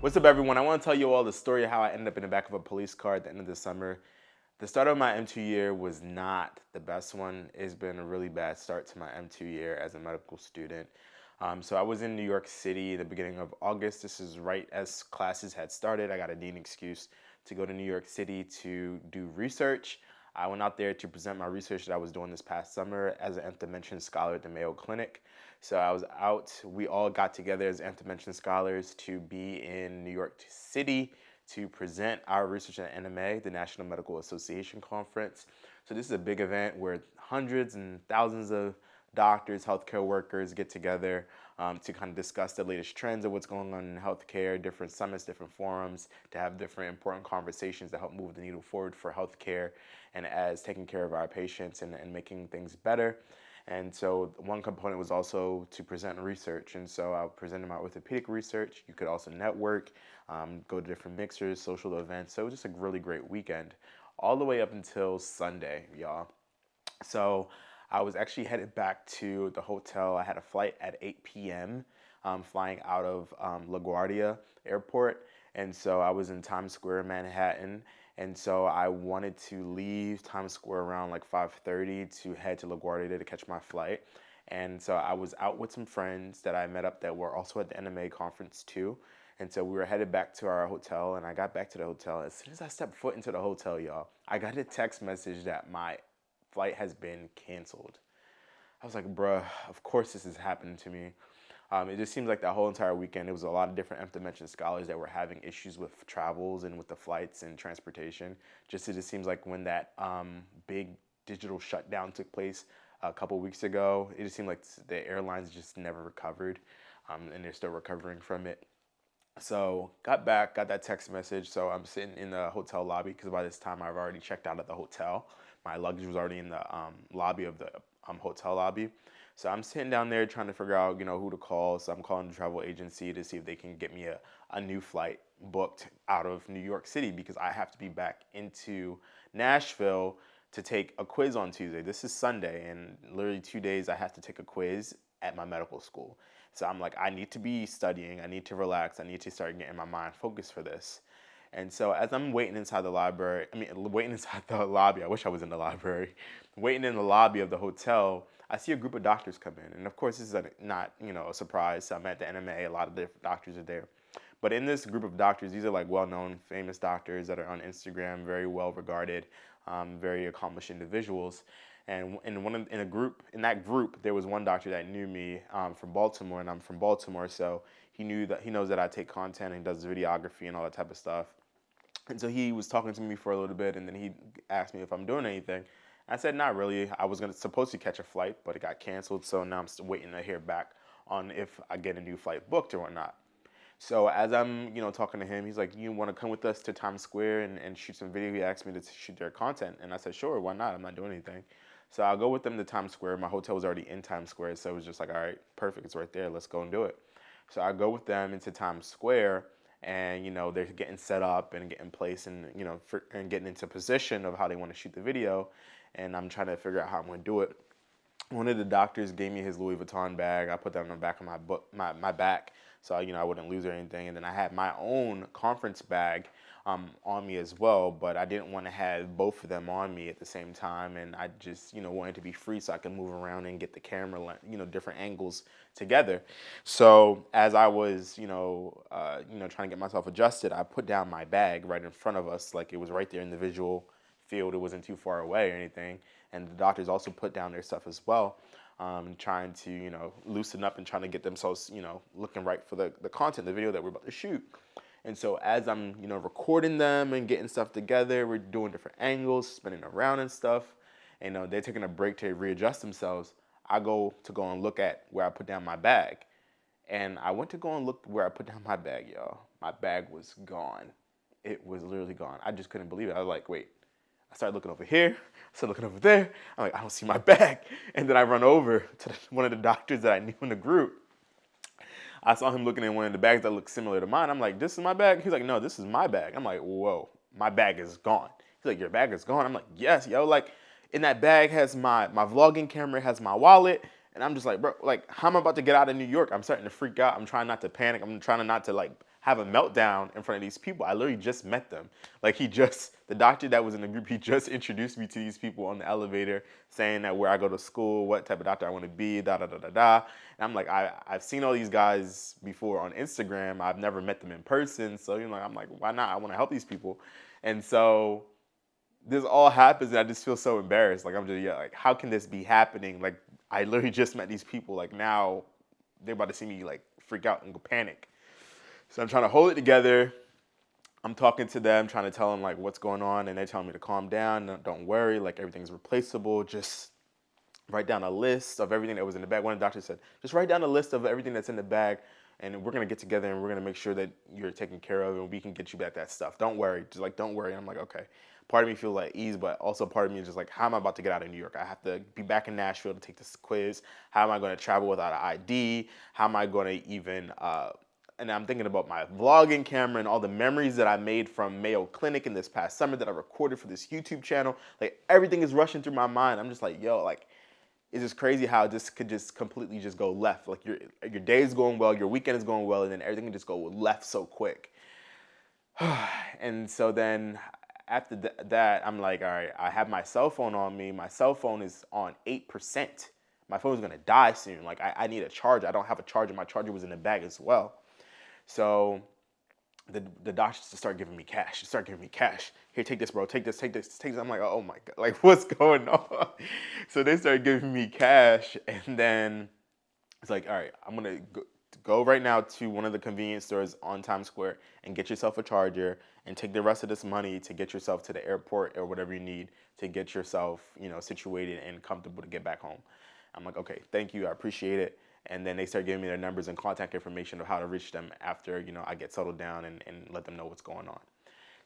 What's up, everyone? I want to tell you all the story of how I ended up in the back of a police car at the end of the summer. The start of my M2 year was not the best one. It's been a really bad start to my M2 year as a medical student. So I was in New York City at the beginning of August. This is right as classes had started. I got a neat excuse to go to New York City to do research. I went out there to present my research that I was doing this past summer as an intervention scholar at the Mayo Clinic. So I was out, we all got together as intervention scholars to be in New York City to present our research at NMA, the National Medical Association Conference. So this is a big event where hundreds and thousands of doctors, healthcare workers get together to kind of discuss the latest trends of what's going on in healthcare, different summits, different forums, to have different important conversations to help move the needle forward for healthcare and as taking care of our patients and making things better. And so one component was also to present research. And so I presented my orthopedic research. You could also network, go to different mixers, social events. So it was just a really great weekend, all the way up until Sunday, y'all. So I was actually headed back to the hotel. I had a flight at 8 p.m. Flying out of LaGuardia Airport. And so I was in Times Square, Manhattan. And so I wanted to leave Times Square around like 5:30 to head to LaGuardia to catch my flight. And so I was out with some friends that I met up that were also at the NMA conference too. And so we were headed back to our hotel, and I got back to the hotel. As soon as I stepped foot into the hotel, y'all, I got a text message that my flight has been canceled. I was like, bruh, of course this is happening to me. It just seems like that whole entire weekend, it was a lot of different intervention scholars that were having issues with travels and with the flights and transportation. It just seems like when that big digital shutdown took place a couple weeks ago, it just seemed like the airlines just never recovered, and they're still recovering from it. So got back, got that text message. So I'm sitting in the hotel lobby because by this time I've already checked out of the hotel. My luggage was already in the lobby of the hotel lobby. So I'm sitting down there trying to figure out, who to call. So I'm calling the travel agency to see if they can get me a new flight booked out of New York City because I have to be back into Nashville to take a quiz on Tuesday. This is Sunday, and literally 2 days I have to take a quiz at my medical school. So I'm like, I need to be studying, I need to relax, I need to start getting my mind focused for this. And so as I'm waiting inside the library, waiting inside the lobby, I wish I was in the library, waiting in the lobby of the hotel, I see a group of doctors come in. And of course, this is not, a surprise. I'm at the NMA, a lot of different doctors are there. But in this group of doctors, these are like well-known, famous doctors that are on Instagram, very well-regarded, very accomplished individuals. And in that group, there was one doctor that knew me from Baltimore, and I'm from Baltimore, so he knows that I take content and does videography and all that type of stuff. And so he was talking to me for a little bit, and then he asked me if I'm doing anything. I said not really. I was supposed to catch a flight, but it got canceled, so now I'm still waiting to hear back on if I get a new flight booked or whatnot. So as I'm, talking to him, he's like, "You want to come with us to Times Square and shoot some video?" He asked me to shoot their content, and I said, "Sure, why not? I'm not doing anything." So I'll go with them to Times Square. My hotel was already in Times Square, so it was just like, all right, perfect, it's right there. Let's go and do it. So I go with them into Times Square, and they're getting set up and getting placed, and and getting into position of how they want to shoot the video, and I'm trying to figure out how I'm going to do it. One of the doctors gave me his Louis Vuitton bag. I put that on the back of my back, so I wouldn't lose or anything. And then I had my own conference bag on me as well, but I didn't want to have both of them on me at the same time, and I just wanted to be free so I could move around and get the camera different angles together. So as I was trying to get myself adjusted, I put down my bag right in front of us, like it was right there in the visual field. It wasn't too far away or anything. And the doctors also put down their stuff as well, trying to loosen up and trying to get themselves looking right for the content, the video that we're about to shoot. And so as I'm recording them and getting stuff together, we're doing different angles, spinning around and stuff. And they're taking a break to readjust themselves. I go and look at where I put down my bag. And I went to go and look where I put down my bag, y'all. My bag was gone. It was literally gone. I just couldn't believe it. I was like, wait. I started looking over here. I started looking over there. I'm like, I don't see my bag. And then I run over to one of the doctors that I knew in the group. I saw him looking in one of the bags that looked similar to mine. I'm like, this is my bag? He's like, no, this is my bag. I'm like, whoa, my bag is gone. He's like, your bag is gone? I'm like, yes, yo. Like, in that bag has my vlogging camera, has my wallet. And I'm just like, bro, like, how am I about to get out of New York? I'm starting to freak out. I'm trying not to panic. I'm trying not to, like, have a meltdown in front of these people. I literally just met them. Like the doctor that was in the group, he just introduced me to these people on the elevator, saying that where I go to school, what type of doctor I want to be, da da da da da. And I'm like, I've seen all these guys before on Instagram. I've never met them in person. So, I'm like, why not? I want to help these people. And so this all happens and I just feel so embarrassed. Like, I'm just, like, how can this be happening? Like, I literally just met these people. Like, now they're about to see me, like, freak out and go panic. So I'm trying to hold it together. I'm talking to them, trying to tell them, like, what's going on. And they're telling me to calm down. Don't worry. Like, everything's replaceable. Just write down a list of everything that was in the bag. One of the doctors said, just write down a list of everything that's in the bag, and we're going to get together and we're going to make sure that you're taken care of and we can get you back that stuff. Don't worry. Just, like, don't worry. I'm like, okay. Part of me feels like ease, but also part of me is just like, how am I about to get out of New York? I have to be back in Nashville to take this quiz. How am I going to travel without an ID? How am I going to even, and I'm thinking about my vlogging camera and all the memories that I made from Mayo Clinic in this past summer that I recorded for this YouTube channel. Like, everything is rushing through my mind. I'm just like, yo, like, it's just crazy how this could just completely just go left. Like, your day is going well, your weekend is going well, and then everything can just go left so quick. And so then after that, I'm like, all right, I have my cell phone on me. My cell phone is on 8%. My phone's gonna die soon. Like, I need a charger. I don't have a charger. My charger was in the bag as well. So the doctors just start giving me cash. Here, take this, bro. Take this. I'm like, oh my God, like, what's going on? So they started giving me cash, and then it's like, all right, I'm gonna go right now to one of the convenience stores on Times Square and get yourself a charger and take the rest of this money to get yourself to the airport or whatever you need to get yourself, situated and comfortable to get back home. I'm like, okay, thank you, I appreciate it. And then they start giving me their numbers and contact information of how to reach them after, I get settled down and let them know what's going on.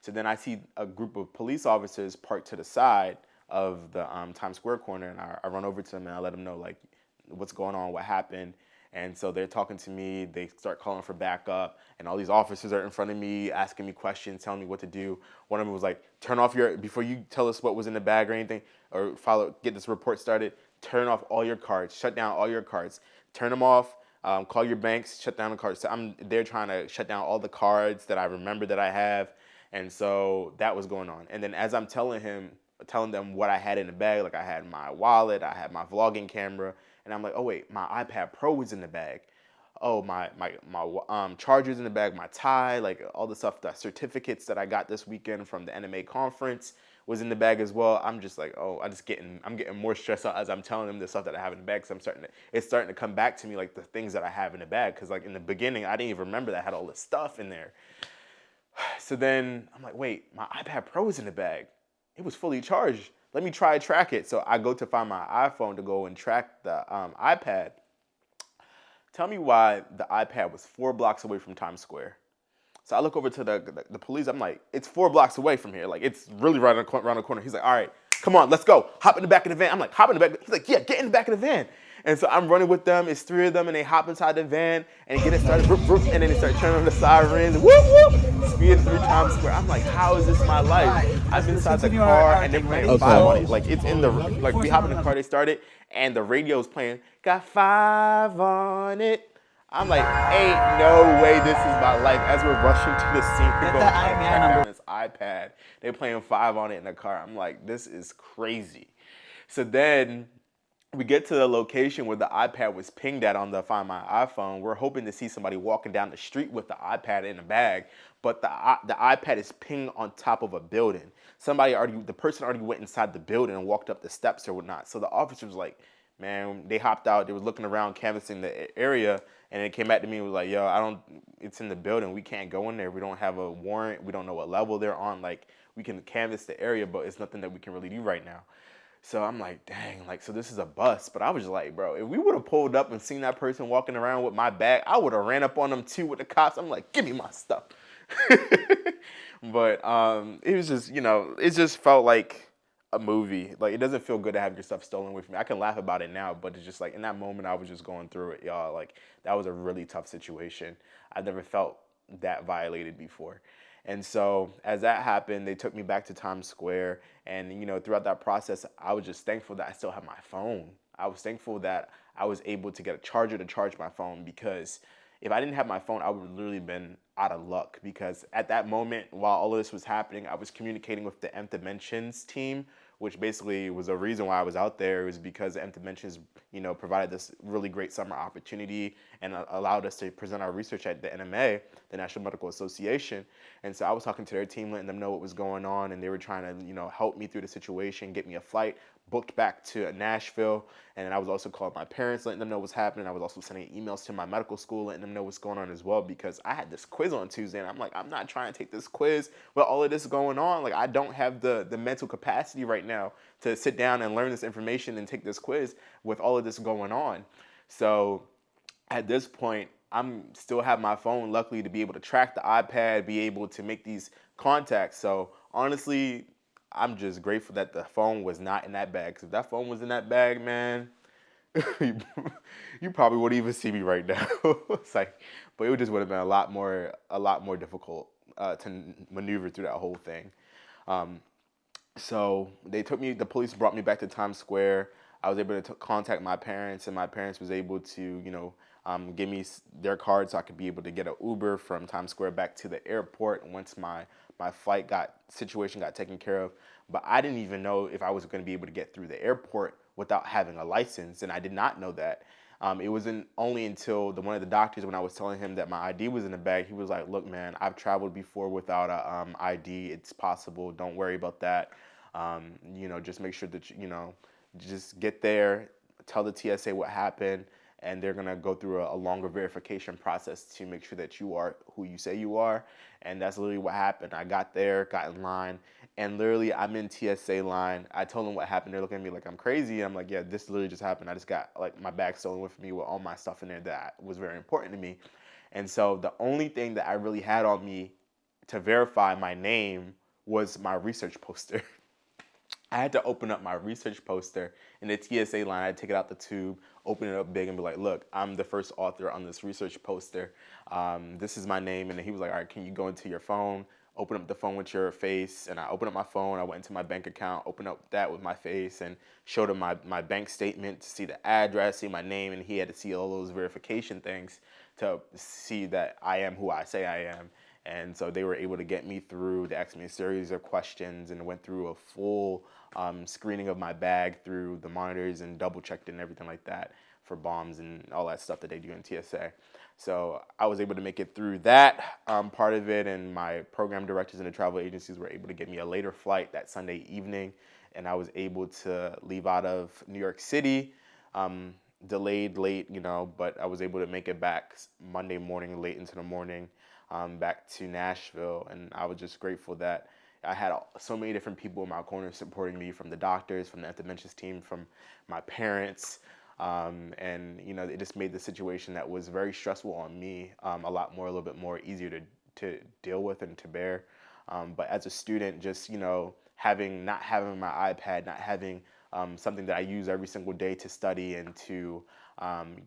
So then I see a group of police officers parked to the side of the Times Square corner, and I run over to them and I let them know, like, what's going on, what happened. And so they're talking to me, they start calling for backup, and all these officers are in front of me, asking me questions, telling me what to do. One of them was like, before you tell us what was in the bag or anything, or get this report started, turn off all your cards, shut down all your cards, turn them off, call your banks, shut down the cards. So they're trying to shut down all the cards that I remember that I have. And so that was going on. And then as I'm telling them what I had in the bag, like, I had my wallet, I had my vlogging camera, and I'm like, oh wait, my iPad Pro was in the bag. Oh, my charger's in the bag, my tie, like all the stuff, the certificates that I got this weekend from the NMA conference was in the bag as well. I'm just like, oh, I'm getting more stressed out as I'm telling them the stuff that I have in the bag. So it's starting to come back to me, like, the things that I have in the bag. Cause, like, in the beginning, I didn't even remember that I had all this stuff in there. So then I'm like, wait, my iPad Pro is in the bag. It was fully charged. Let me try to track it. So I go to find my iPhone to go and track the iPad. Tell me why the iPad was 4 blocks away from Times Square. So I look over to the police. I'm like, it's 4 blocks away from here. Like, it's really right around the corner. He's like, all right, come on, let's go. Hop in the back of the van. I'm like, hop in the back. He's like, yeah, get in the back of the van. And so I'm running with them. It's 3 of them, and they hop inside the van and get it started, and then they start turning on the sirens, whoop, whoop, speeding through Times Square. I'm like, how is this my life? I've been inside the car, and they're playing 5 on it. Like, it's in the, like, we hop in the car, they start it, and the radio's playing, got 5 on it. I'm like, ain't no way this is my life. As we're rushing to the scene, we're going to track down this iPad. They're playing 5 on it in the car. I'm like, this is crazy. So then we get to the location where the iPad was pinged at on the Find My iPhone. We're hoping to see somebody walking down the street with the iPad in a bag, but the iPad is pinged on top of a building. The person already went inside the building and walked up the steps or whatnot. So the officer was like, man, they hopped out. They was looking around, canvassing the area, and it came back to me and was like, yo, it's in the building. We can't go in there. We don't have a warrant. We don't know what level they're on. Like, we can canvass the area, but it's nothing that we can really do right now. So I'm like, dang, like, so this is a bust. But I was just like, bro, if we would have pulled up and seen that person walking around with my bag, I would have ran up on them too with the cops. I'm like, give me my stuff. But it was just, it just felt like a movie. Like, it doesn't feel good to have your stuff stolen away from me. I can laugh about it now, but it's just like, in that moment, I was just going through it, y'all. Like, that was a really tough situation. I've never felt that violated before. And so as that happened, they took me back to Times Square. And, throughout that process, I was just thankful that I still have my phone. I was thankful that I was able to get a charger to charge my phone, because if I didn't have my phone, I would have literally been out of luck, because at that moment, while all of this was happening, I was communicating with the Nth Dimensions team, which basically was a reason why I was out there. It was because the Nth Dimensions, provided this really great summer opportunity and allowed us to present our research at the NMA, the National Medical Association. And so I was talking to their team, letting them know what was going on, and they were trying to, help me through the situation, get me a flight, booked back to Nashville. And I was also calling my parents, letting them know what's happening. I was also sending emails to my medical school, letting them know what's going on as well, because I had this quiz on Tuesday, and I'm like, I'm not trying to take this quiz with all of this going on. Like, I don't have the mental capacity right now to sit down and learn this information and take this quiz with all of this going on. So at this point, I'm still have my phone, luckily, to be able to track the iPad, be able to make these contacts. So honestly, I'm just grateful that the phone was not in that bag. Because if that phone was in that bag, man, you probably wouldn't even see me right now. It's like, but it just would have been a lot more difficult to maneuver through that whole thing. So the police brought me back to Times Square. I was able to contact my parents, and my parents was able to, give me their card so I could be able to get an Uber from Times Square back to the airport once my flight situation got taken care of. But I didn't even know if I was going to be able to get through the airport without having a license, and I did not know that. It wasn't only until one of the doctors, when I was telling him that my ID was in the bag, he was like, "Look, man, I've traveled before without a ID. It's possible. Don't worry about that. Just make sure that just get there, tell the TSA what happened, and they're gonna go through a longer verification process to make sure that you are who you say you are." And that's literally what happened. I got there, got in line, and literally I'm in TSA line. I told them what happened. They're looking at me like I'm crazy. I'm like, yeah, this literally just happened. I just got like my bag stolen with me with all my stuff in there that was very important to me. And so the only thing that I really had on me to verify my name was my research poster. I had to open up my research poster in the TSA line. I had to take it out the tube, open it up big, and be like, "Look, I'm the first author on this research poster. This is my name." And then he was like, "All right, can you go into your phone, open up the phone with your face?" And I opened up my phone. I went into my bank account, opened up that with my face, and showed him my bank statement to see the address, see my name, and he had to see all those verification things to see that I am who I say I am. And so they were able to get me through. They asked me a series of questions and went through a full screening of my bag through the monitors and double checked it and everything like that for bombs and all that stuff that they do in TSA. So I was able to make it through that part of it, and my program directors and the travel agencies were able to get me a later flight that Sunday evening, and I was able to leave out of New York City. Delayed late, but I was able to make it back Monday morning, late into the morning, back to Nashville. And I was just grateful that I had so many different people in my corner supporting me, from the doctors, from the Nth Dimensions team, from my parents. And, it just made the situation that was very stressful on me a little bit more easier to deal with and to bear. But as a student, just, not having my iPad, not having something that I use every single day to study and to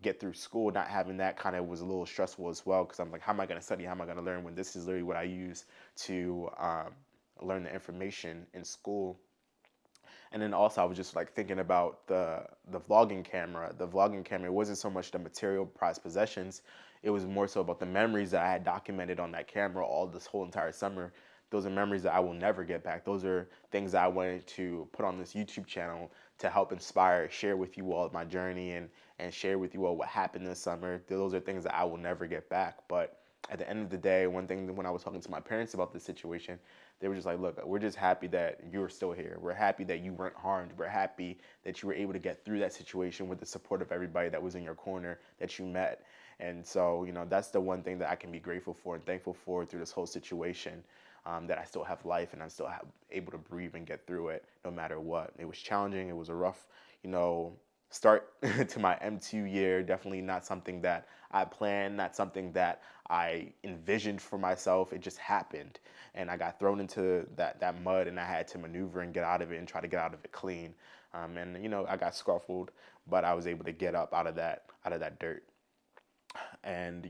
get through school, not having that kind of was a little stressful as well, because I'm like, how am I going to study? How am I going to learn when this is literally what I use to learn the information in school? And then also I was just like thinking about the vlogging camera. The vlogging camera, it wasn't so much the material prized possessions, it was more so about the memories that I had documented on that camera all this whole entire summer. Those are memories that I will never get back. Those are things that I wanted to put on this YouTube channel to help inspire, share with you all my journey, and share with you all what happened this summer. Those are things that I will never get back. But at the end of the day, one thing, when I was talking to my parents about this situation, they were just like, "Look, we're just happy that you're still here. We're happy that you weren't harmed. We're happy that you were able to get through that situation with the support of everybody that was in your corner that you met." And so, that's the one thing that I can be grateful for and thankful for through this whole situation, that I still have life and I'm still able to breathe and get through it no matter what. It was challenging. It was a rough, start to my M2 year. Definitely not something that I planned, not something that I envisioned for myself. It just happened, and I got thrown into that mud, and I had to maneuver and get out of it and try to get out of it clean. And I got scuffled, but I was able to get up out of that dirt. And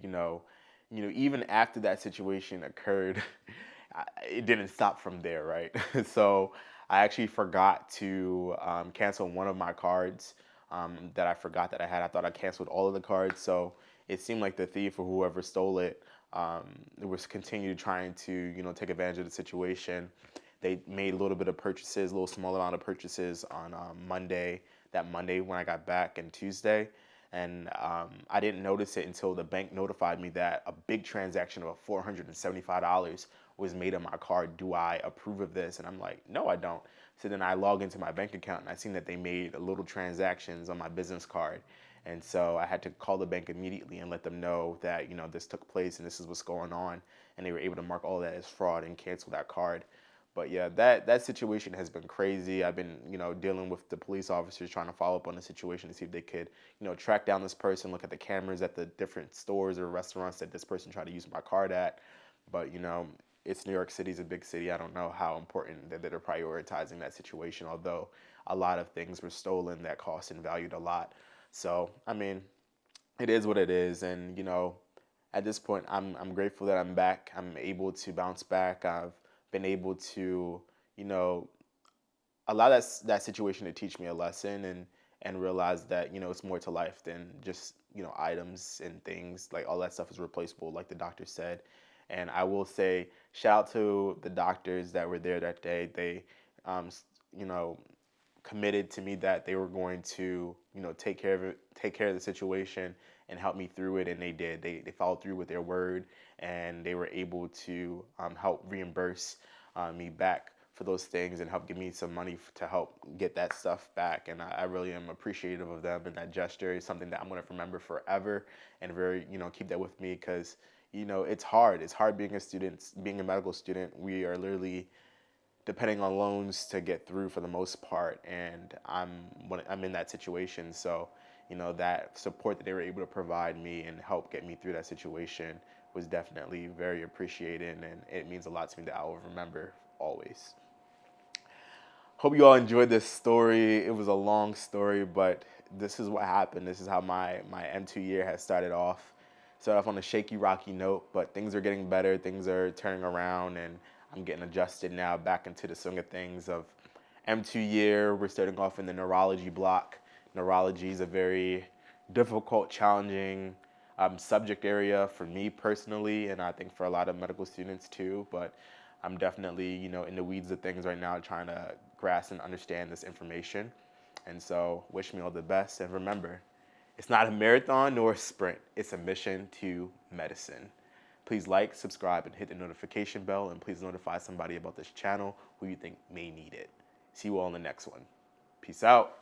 even after that situation occurred, it didn't stop from there, right? So I actually forgot to cancel one of my cards that I forgot that I had. I thought I canceled all of the cards. So it seemed like the thief or whoever stole it, was continued trying to, take advantage of the situation. They made a little bit of purchases, a little small amount of purchases on Monday, that Monday when I got back, and Tuesday. And I didn't notice it until the bank notified me that a big transaction of $475 was made on my card. Do I approve of this? And I'm like, no, I don't. So then I log into my bank account and I seen that they made little transactions on my business card. And so I had to call the bank immediately and let them know that, this took place and this is what's going on. And they were able to mark all that as fraud and cancel that card. But yeah, that situation has been crazy. I've been, dealing with the police officers trying to follow up on the situation to see if they could, track down this person, look at the cameras at the different stores or restaurants that this person tried to use my card at. But, it's New York City, it's a big city. I don't know how important that they're prioritizing that situation, although a lot of things were stolen that cost and valued a lot. So, I mean, it is what it is. And, at this point, I'm grateful that I'm back. I'm able to bounce back. I've been able to, you know, allow that situation to teach me a lesson and realize that, it's more to life than just, items and things. Like all that stuff is replaceable, like the doctor said. And I will say, shout out to the doctors that were there that day. They, you know, committed to me that they were going to, take care of it, take care of the situation and help me through it. And they did. They followed through with their word, and they were able to help reimburse me back for those things and help give me some money to help get that stuff back. And I really am appreciative of them. And that gesture is something that I'm going to remember forever and very, keep that with me because, it's hard. It's hard being a student, being a medical student. We are literally depending on loans to get through for the most part, and I'm in that situation. So, that support that they were able to provide me and help get me through that situation was definitely very appreciated, and it means a lot to me that I will remember always. Hope you all enjoyed this story. It was a long story, but this is what happened. This is how my M2 year has started off. Started off on a shaky, rocky note, but things are getting better. Things are turning around, and I'm getting adjusted now back into the swing of things of M2 year. We're starting off in the neurology block. Neurology is a very difficult, challenging subject area for me personally, and I think for a lot of medical students too. But I'm definitely, in the weeds of things right now, trying to grasp and understand this information. And so, wish me all the best. And remember, it's not a marathon nor a sprint. It's a mission to medicine. Please like, subscribe, and hit the notification bell. And please notify somebody about this channel who you think may need it. See you all in the next one. Peace out.